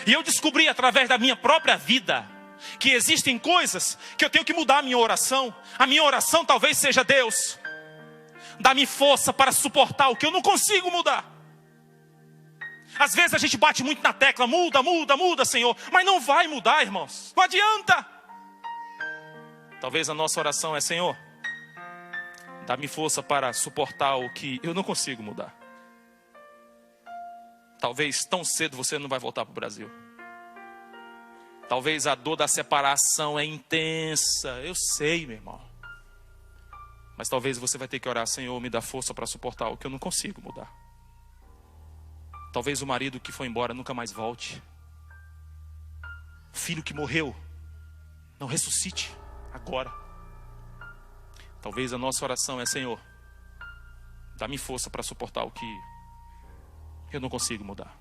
E eu descobri através da minha própria vida que existem coisas que eu tenho que mudar a minha oração. A minha oração talvez seja: Deus, dá-me força para suportar o que eu não consigo mudar. Às vezes a gente bate muito na tecla: muda, muda, muda, Senhor. Mas não vai mudar, irmãos. Não adianta. Talvez a nossa oração é: Senhor, dá-me força para suportar o que eu não consigo mudar. Talvez tão cedo você não vai voltar para o Brasil. Talvez a dor da separação é intensa. Eu sei, meu irmão. Mas talvez você vai ter que orar: Senhor, me dá força para suportar o que eu não consigo mudar. Talvez o marido que foi embora nunca mais volte. O filho que morreu não ressuscite agora. Talvez a nossa oração é: Senhor, dá-me força para suportar o que eu não consigo mudar.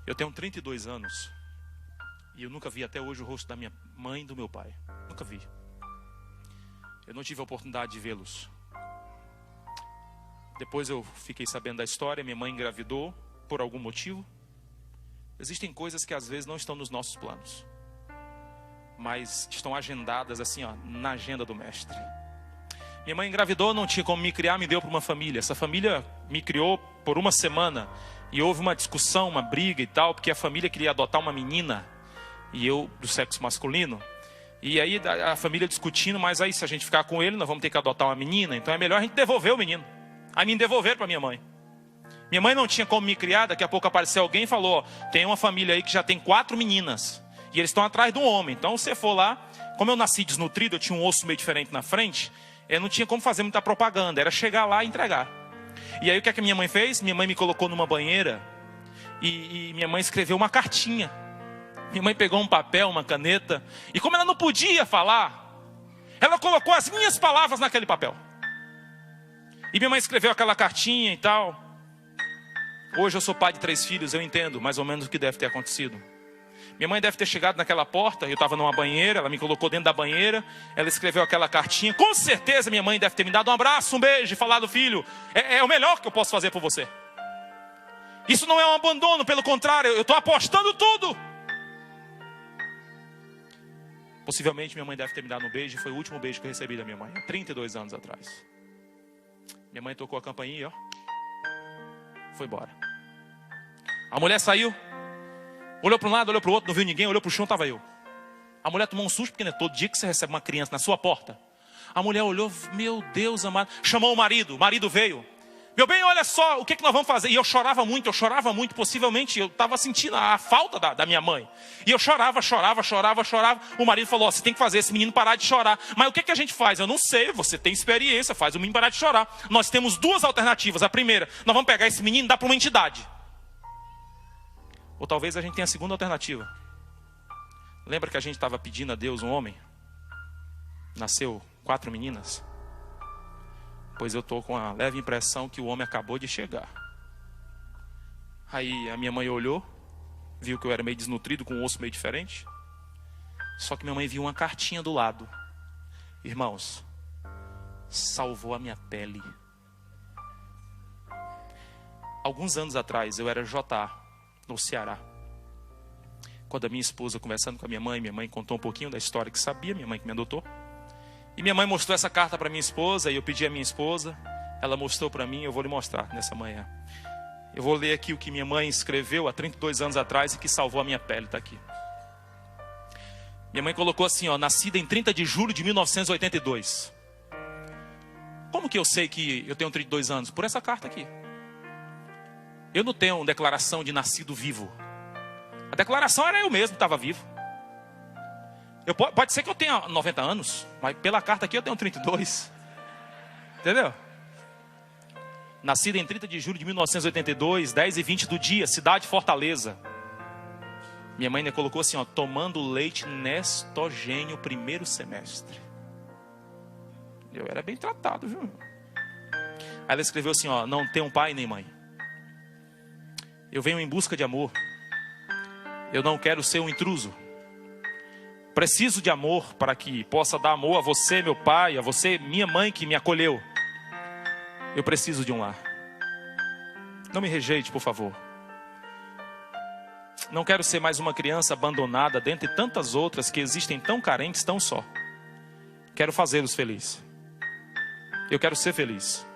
Eu tenho 32 anos e eu nunca vi até hoje o rosto da minha mãe e do meu pai. Nunca vi. Eu não tive a oportunidade de vê-los. Depois eu fiquei sabendo da história. Minha mãe engravidou por algum motivo. Existem coisas que às vezes não estão nos nossos planos, mas estão agendadas assim, na agenda do mestre. Minha mãe engravidou, não tinha como me criar, me deu para uma família. Essa família me criou por uma semana. E houve uma discussão, uma briga e tal, porque a família queria adotar uma menina e eu do sexo masculino. E aí a família discutindo: mas aí se a gente ficar com ele, nós vamos ter que adotar uma menina, então é melhor a gente devolver o menino. Aí me devolveram para minha mãe. Minha mãe não tinha como me criar. Daqui a pouco apareceu alguém e falou: tem uma família aí que já tem 4 meninas e eles estão atrás de um homem. Então se você for lá, como eu nasci desnutrido, eu tinha um osso meio diferente na frente, eu não tinha como fazer muita propaganda, era chegar lá e entregar. E aí o que é que a minha mãe fez? Minha mãe me colocou numa banheira e minha mãe escreveu uma cartinha. Minha mãe pegou um papel, uma caneta, e como ela não podia falar, ela colocou as minhas palavras naquele papel. E minha mãe escreveu aquela cartinha e tal. Hoje eu sou pai de 3 filhos, eu entendo mais ou menos o que deve ter acontecido. Minha mãe deve ter chegado naquela porta, eu estava numa banheira, ela me colocou dentro da banheira, ela escreveu aquela cartinha. Com certeza minha mãe deve ter me dado um abraço, um beijo e falado: filho, é o melhor que eu posso fazer por você. Isso não é um abandono, pelo contrário, eu estou apostando tudo. Possivelmente minha mãe deve ter me dado um beijo, foi o último beijo que eu recebi da minha mãe, há 32 anos atrás. Minha mãe tocou a campainha, foi embora. A mulher saiu, olhou para um lado, olhou para o outro, não viu ninguém, olhou para o chão, estava eu. A mulher tomou um susto, porque não é todo dia que você recebe uma criança na sua porta. A mulher olhou: meu Deus amado. Chamou o marido veio: meu bem, olha só, o que nós vamos fazer? E eu chorava muito, possivelmente eu estava sentindo a falta da minha mãe. E eu chorava. O marido falou: você tem que fazer esse menino parar de chorar. Mas o que a gente faz? Eu não sei, você tem experiência, faz o menino parar de chorar. Nós temos 2 alternativas. A primeira, nós vamos pegar esse menino e dar para uma entidade. Ou talvez a gente tenha a segunda alternativa. Lembra que a gente estava pedindo a Deus um homem? Nasceu 4 meninas. Pois eu estou com a leve impressão que o homem acabou de chegar. Aí a minha mãe olhou, viu que eu era meio desnutrido, com um osso meio diferente. Só que minha mãe viu uma cartinha do lado. Irmãos, salvou a minha pele. Alguns anos atrás eu era JA, no Ceará. Quando a minha esposa, conversando com a minha mãe contou um pouquinho da história que sabia, minha mãe que me adotou. E minha mãe mostrou essa carta para minha esposa, e eu pedi à minha esposa, ela mostrou para mim, eu vou lhe mostrar nessa manhã. Eu vou ler aqui o que minha mãe escreveu há 32 anos atrás e que salvou a minha pele, está aqui. Minha mãe colocou assim, nascida em 30 de julho de 1982. Como que eu sei que eu tenho 32 anos? Por essa carta aqui. Eu não tenho declaração de nascido vivo. A declaração era eu mesmo que estava vivo. Pode ser que eu tenha 90 anos, mas pela carta aqui eu tenho 32. Entendeu? Nascida em 30 de julho de 1982, 10h20 do dia, cidade Fortaleza. Minha mãe colocou assim, tomando leite Nestogênio, 1º semestre. Eu era bem tratado, viu? Aí ela escreveu assim, não tenho pai nem mãe. Eu venho em busca de amor. Eu não quero ser um intruso. Preciso de amor para que possa dar amor a você, meu pai, a você, minha mãe que me acolheu. Eu preciso de um lar. Não me rejeite, por favor. Não quero ser mais uma criança abandonada dentre tantas outras que existem tão carentes, tão só. Quero fazê-los felizes. Eu quero ser feliz.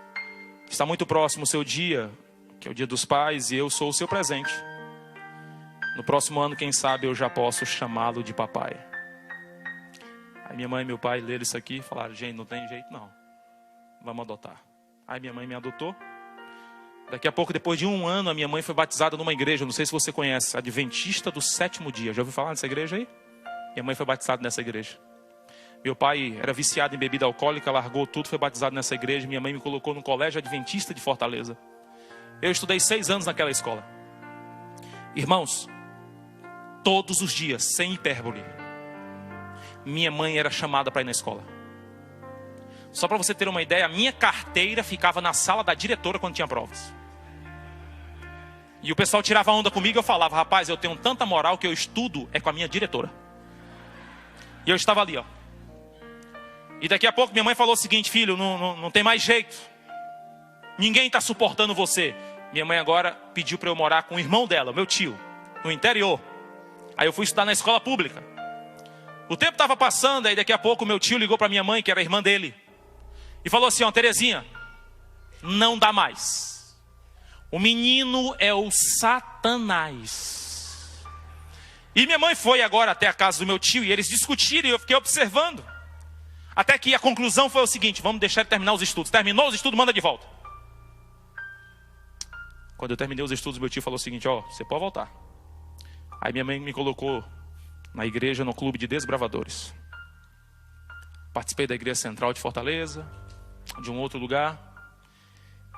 Está muito próximo o seu dia, que é o dia dos pais, e eu sou o seu presente. No próximo ano, quem sabe, eu já posso chamá-lo de papai. Aí minha mãe e meu pai leram isso aqui e falaram: gente, não tem jeito não. Vamos adotar. Aí minha mãe me adotou. Daqui a pouco, depois de 1 ano, a minha mãe foi batizada numa igreja, não sei se você conhece, Adventista do Sétimo Dia. Já ouviu falar nessa igreja aí? Minha mãe foi batizada nessa igreja. Meu pai era viciado em bebida alcoólica, largou tudo, foi batizado nessa igreja. Minha mãe me colocou no colégio Adventista de Fortaleza. Eu estudei 6 anos naquela escola. Irmãos, todos os dias, sem hipérbole, minha mãe era chamada para ir na escola. Só para você ter uma ideia, a minha carteira ficava na sala da diretora quando tinha provas. E o pessoal tirava onda comigo e eu falava: rapaz, eu tenho tanta moral que eu estudo é com a minha diretora. E eu estava ali, ó. E daqui a pouco minha mãe falou o seguinte: filho, não tem mais jeito. Ninguém está suportando você. Minha mãe agora pediu para eu morar com o irmão dela, meu tio, no interior. Aí eu fui estudar na escola pública. O tempo estava passando, aí daqui a pouco meu tio ligou para minha mãe, que era a irmã dele, e falou assim: ó, Terezinha, não dá mais. O menino é o Satanás. E minha mãe foi agora até a casa do meu tio e eles discutiram e eu fiquei observando. Até que a conclusão foi o seguinte: vamos deixar ele terminar os estudos. Terminou os estudos, manda de volta. Quando eu terminei os estudos, meu tio falou o seguinte: ó, você pode voltar. Aí minha mãe me colocou na igreja, no clube de desbravadores. Participei da igreja central de Fortaleza, de um outro lugar.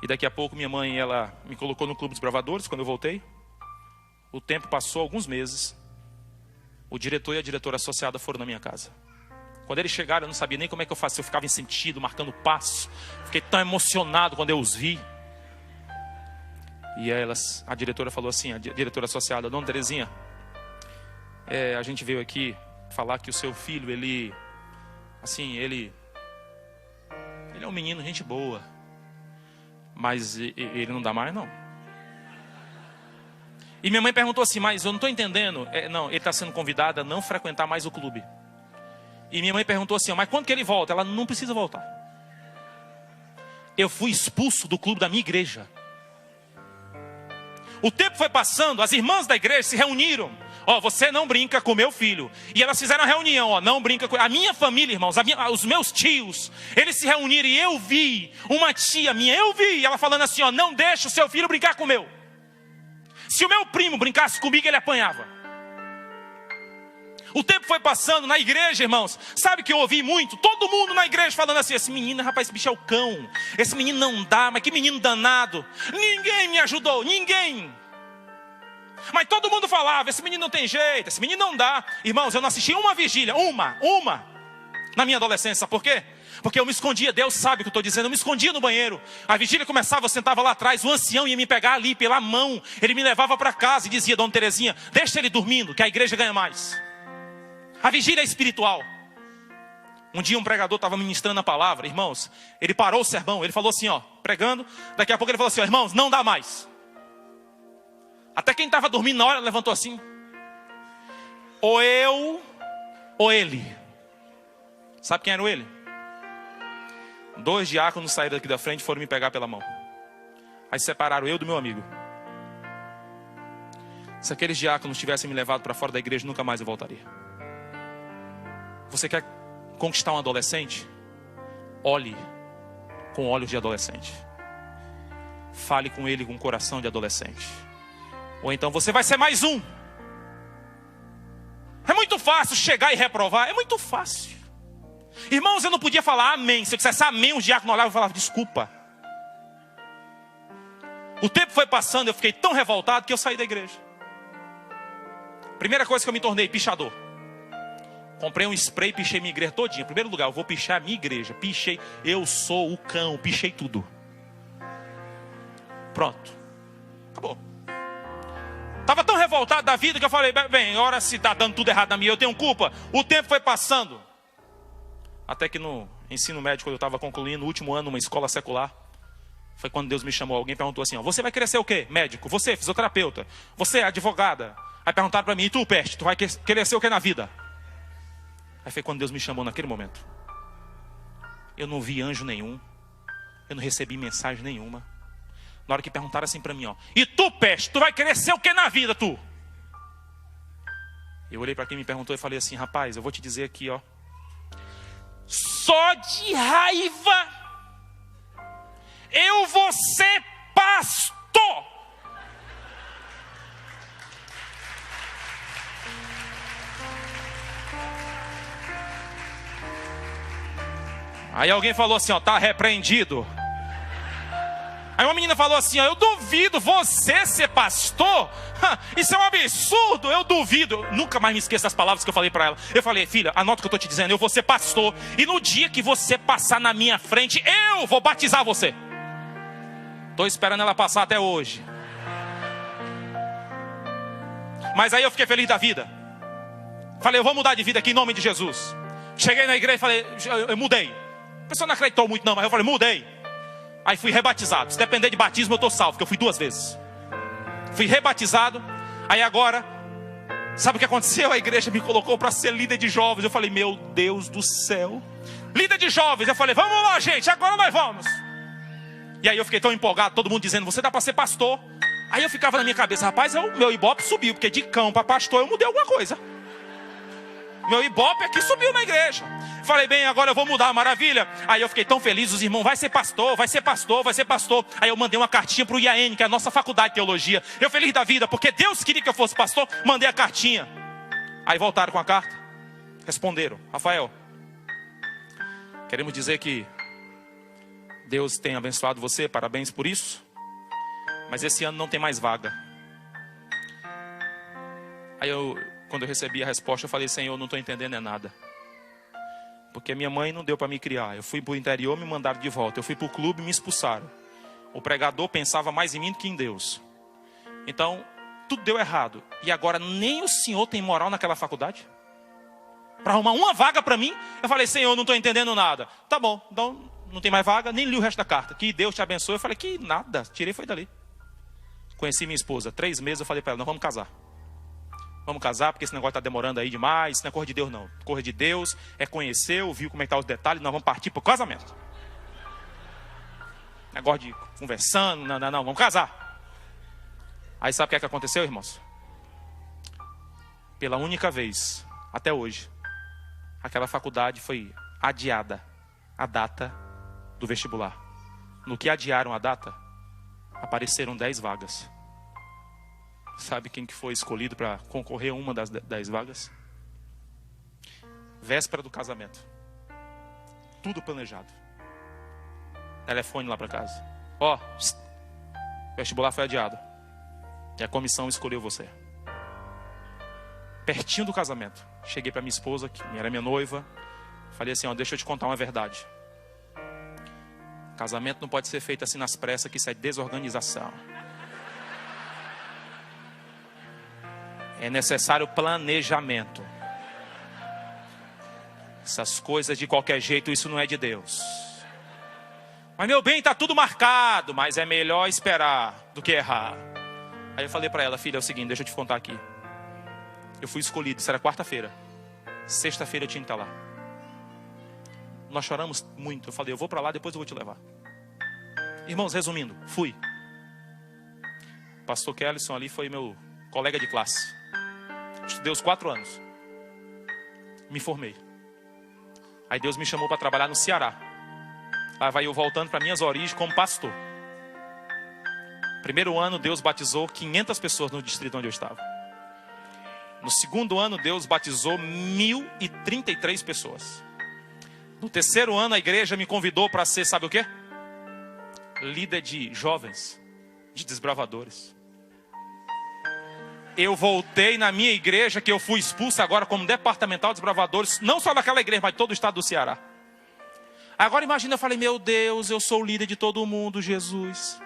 E daqui a pouco minha mãe, ela me colocou no clube dos bravadores quando eu voltei. O tempo passou, alguns meses. O diretor e a diretora associada foram na minha casa. Quando eles chegaram, eu não sabia nem como é que eu fazia. Eu ficava em sentido, marcando passo. Fiquei tão emocionado quando eu os vi. E a diretora falou assim, a diretora associada: dona Terezinha, a gente veio aqui falar que o seu filho, ele é um menino, gente boa, mas ele não dá mais não. E minha mãe perguntou assim: mas eu não estou entendendo. Não, ele está sendo convidado a não frequentar mais o clube. E minha mãe perguntou assim: mas quando que ele volta? Ela: não precisa voltar. Eu fui expulso do clube da minha igreja. O tempo foi passando, as irmãs da igreja se reuniram. Ó, você não brinca com meu filho. E elas fizeram a reunião, ó, não brinca com... A minha família, irmãos, os meus tios, eles se reuniram e eu vi uma tia minha, ela falando assim, ó: não deixa o seu filho brincar com o meu. Se o meu primo brincasse comigo, ele apanhava. O tempo foi passando na igreja, irmãos. Sabe que eu ouvi muito? Todo mundo na igreja falando assim: esse menino, rapaz, esse bicho é o cão. Esse menino não dá, mas que menino danado. Ninguém me ajudou, ninguém. Mas todo mundo falava: esse menino não tem jeito, esse menino não dá. Irmãos, eu não assisti uma vigília, uma, na minha adolescência. Sabe por quê? Porque eu me escondia, Deus sabe o que eu estou dizendo, eu me escondia no banheiro. A vigília começava, eu sentava lá atrás, o ancião ia me pegar ali pela mão. Ele me levava para casa e dizia: dona Terezinha, deixa ele dormindo, que a igreja ganha mais. A vigília é espiritual. Um dia um pregador estava ministrando a palavra, irmãos, ele parou o sermão, ele falou assim, ó, pregando. Daqui a pouco ele falou assim: ó, irmãos, não dá mais. Até quem estava dormindo na hora levantou assim: ou eu, ou ele. Sabe quem era o ele? 2 diáconos saíram daqui da frente e foram me pegar pela mão. Aí separaram eu do meu amigo. Se aqueles diáconos tivessem me levado para fora da igreja, nunca mais eu voltaria. Você quer conquistar um adolescente? Olhe com olhos de adolescente. Fale com ele com coração de adolescente. Ou então você vai ser mais um. É muito fácil chegar e reprovar. É muito fácil. Irmãos, eu não podia falar amém. Se eu dissesse amém, os diáconos olhavam e falavam: desculpa. O tempo foi passando, eu fiquei tão revoltado que eu saí da igreja. Primeira coisa que eu me tornei: pichador. Comprei um spray e pichei minha igreja todinha. Em primeiro lugar, eu vou pichar a minha igreja. Pichei, eu sou o cão, pichei tudo. Pronto. Acabou. Estava tão revoltado da vida que eu falei: bem, ora se está dando tudo errado na minha, eu tenho culpa. O tempo foi passando. Até que no ensino médio, quando eu estava concluindo o último ano numa escola secular, foi quando Deus me chamou. Alguém perguntou assim: ó, você vai querer ser o quê? Médico. Você, fisioterapeuta. Você, advogada. Aí perguntaram para mim, e tu, peste, tu vai querer ser o que na vida? Aí foi quando Deus me chamou naquele momento. Eu não vi anjo nenhum. Eu não recebi mensagem nenhuma. Na hora que perguntaram assim para mim, ó, e tu, peste, tu vai querer ser o que na vida, tu? Eu olhei para quem me perguntou e falei assim, rapaz, eu vou te dizer aqui, ó. Só de raiva eu vou ser pastor. Aí alguém falou assim, ó, tá repreendido. Aí uma menina falou assim, ó, eu duvido você ser pastor. Isso é um absurdo, eu duvido. Eu nunca mais me esqueço das palavras que eu falei para ela. Eu falei, filha, anota o que eu estou te dizendo, eu vou ser pastor. E no dia que você passar na minha frente, eu vou batizar você. Estou esperando ela passar até hoje. Mas aí eu fiquei feliz da vida. Falei, eu vou mudar de vida aqui em nome de Jesus. Cheguei na igreja e falei, eu mudei. A pessoa não acreditou muito não, mas eu falei, mudei. Aí fui rebatizado. Se depender de batismo eu estou salvo, porque eu fui 2 vezes. Fui rebatizado. Aí agora, sabe o que aconteceu? A igreja me colocou para ser líder de jovens. Eu falei, meu Deus do céu. Líder de jovens. Eu falei, vamos lá, gente, agora nós vamos. E aí eu fiquei tão empolgado, todo mundo dizendo, você dá para ser pastor. Aí eu ficava na minha cabeça, rapaz, meu ibope subiu, porque de cão para pastor eu mudei alguma coisa. Meu ibope aqui subiu na igreja. Falei, bem, agora eu vou mudar, maravilha. Aí eu fiquei tão feliz, os irmãos, vai ser pastor, vai ser pastor, vai ser pastor. Aí eu mandei uma cartinha para o IAN, que é a nossa faculdade de teologia. Eu feliz da vida, porque Deus queria que eu fosse pastor, mandei a cartinha. Aí voltaram com a carta, responderam, Rafael, queremos dizer que Deus tem abençoado você, parabéns por isso. Mas esse ano não tem mais vaga. Aí quando eu recebi a resposta, eu falei, Senhor, não estou entendendo nada. Porque minha mãe não deu para me criar. Eu fui para o interior, me mandaram de volta. Eu fui para o clube, me expulsaram. O pregador pensava mais em mim do que em Deus. Então, tudo deu errado. E agora nem o Senhor tem moral naquela faculdade? Para arrumar uma vaga para mim? Eu falei, Senhor, não estou entendendo nada. Tá bom, então não tem mais vaga, nem li o resto da carta. Que Deus te abençoe. Eu falei, que nada, tirei foi dali. Conheci minha esposa, 3 meses, eu falei para ela, nós vamos casar. Vamos casar, porque esse negócio está demorando aí demais. Isso não é coisa de Deus, não. Coisa de Deus é conhecer, ouvir como é que está os detalhes. Nós vamos partir para o casamento. Negócio de conversando, não, vamos casar. Aí sabe o que aconteceu, irmãos? Pela única vez, até hoje, aquela faculdade foi adiada, a data do vestibular. No que adiaram a data, apareceram 10 vagas. Sabe quem que foi escolhido para concorrer a uma das 10 vagas? Véspera do casamento. Tudo planejado. Telefone lá para casa. Ó, vestibular foi adiado. E a comissão escolheu você. Pertinho do casamento. Cheguei para minha esposa, que era minha noiva. Falei assim, ó, deixa eu te contar uma verdade. Casamento não pode ser feito assim nas pressas, que isso é desorganização. É necessário planejamento. Essas coisas de qualquer jeito, isso não é de Deus. Mas meu bem, está tudo marcado. Mas é melhor esperar do que errar. Aí eu falei para ela, filha, é o seguinte, deixa eu te contar aqui. Eu fui escolhido, isso era quarta-feira. Sexta-feira eu tinha que estar lá. Nós choramos muito. Eu falei, eu vou para lá, depois eu vou te levar. Irmãos, resumindo, fui. Pastor Kellyson ali foi meu colega de classe. Estudei os 4 anos. Me formei. Aí Deus me chamou para trabalhar no Ceará. Lá vai eu voltando para minhas origens como pastor. Primeiro ano, Deus batizou 500 pessoas no distrito onde eu estava. No segundo ano, Deus batizou 1.033 pessoas. No terceiro ano, a igreja me convidou para ser, sabe o quê? Líder de jovens, de desbravadores. Eu voltei na minha igreja, que eu fui expulso agora como departamental de desbravadores, não só daquela igreja, mas de todo o estado do Ceará. Agora imagina, eu falei, meu Deus, eu sou o líder de todo mundo, Jesus.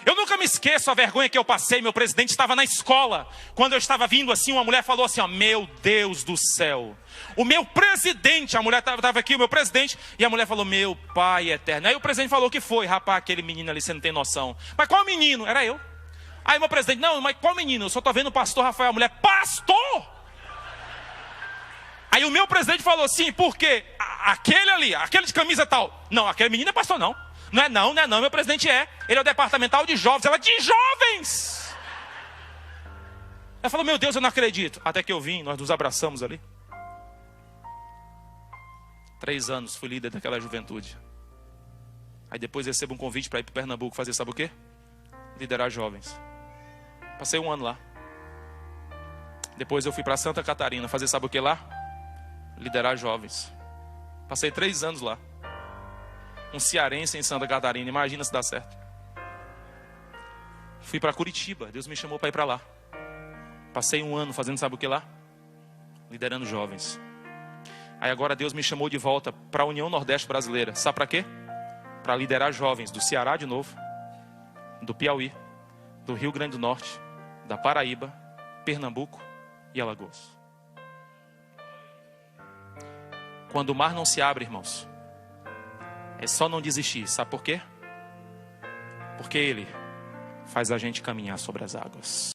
Eu nunca me esqueço a vergonha que eu passei. Meu presidente estava na escola. Quando eu estava vindo assim, uma mulher falou assim, ó, meu Deus do céu. O meu presidente, a mulher estava aqui, o meu presidente, e a mulher falou, meu pai eterno. Aí o presidente falou, o que foi? Rapaz, aquele menino ali, você não tem noção. Mas qual menino? Era eu. Aí meu presidente, não, mas qual menino? Eu só tô vendo o pastor Rafael. A mulher, pastor! Aí o meu presidente falou assim, por quê? Aquele ali, aquele de camisa tal. Não, aquele menino é pastor não. Não é não, meu presidente é. Ele é o departamental de jovens. Ela, de jovens! Ela falou, meu Deus, eu não acredito. Até que eu vim, nós nos abraçamos ali. 3 anos fui líder daquela juventude. Aí depois recebo um convite para ir para Pernambuco fazer sabe o quê? Liderar jovens. Passei 1 ano lá. Depois eu fui para Santa Catarina fazer sabe o que lá? Liderar jovens. Passei 3 anos lá. Um cearense em Santa Catarina, imagina se dá certo. Fui para Curitiba, Deus me chamou para ir para lá. Passei 1 ano fazendo sabe o que lá? Liderando jovens. Aí agora Deus me chamou de volta para a União Nordeste Brasileira. Sabe para quê? Para liderar jovens do Ceará de novo, do Piauí, do Rio Grande do Norte, da Paraíba, Pernambuco e Alagoas. Quando o mar não se abre, irmãos, é só não desistir. Sabe por quê? Porque Ele faz a gente caminhar sobre as águas.